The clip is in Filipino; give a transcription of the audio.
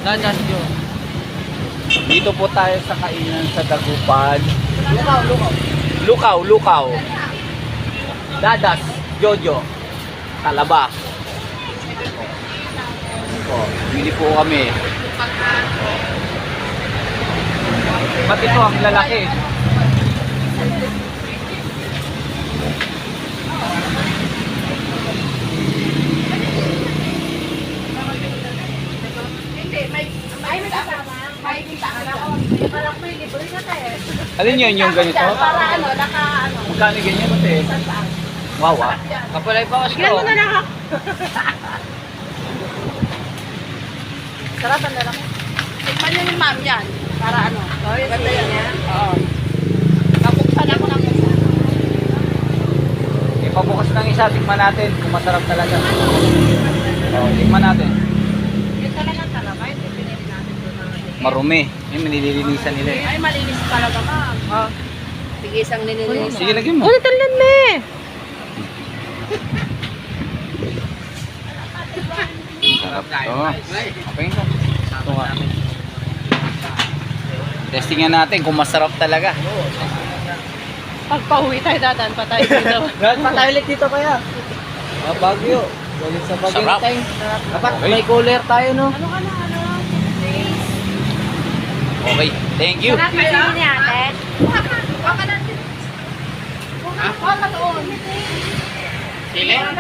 Dadas Jo. Dito po tayo sa kainan sa Dagupan. Lukaw, lukaw. Lukaw, lukaw. Dadas, Jojo. Talaba. Bili po kami. Ba't ito ang lalaki? Alin yun yung ganito? Para ano, naka ano. Magkano ganyan mate? Wow ah. Kapalay bawas ko. Bigyan mo na lang ako. Sarap ang lalaki. Tikman nyo ni ma'am yan. Para ano. Ganda yan yan. Oo. Kapuksan ako ng isa. Ipabukas ng isa, tikman natin kung masarap talaga. Tikman natin. Yung talagang talaba, yung pinili natin doon ng Marumi. Yung nililinisan nila eh. Ay, malinis talaga ma'am. Sige, isang nililinis. Sige, lagyan mo. Ulit talan me! Sarap to. Okay ka. Ito nga. Testingan natin kung masarap talaga. Pag pauwi tayo dadaan pa tayo dito. Patay ulit dito kaya. Bagyo. Galit sa Bagyo Sarap. tayo. Dapat Okay. may cooler tayo no. Ano? Okay, thank you. Sarap kasi ni ate. Huwag ka natin. Huwag ka doon. Sige.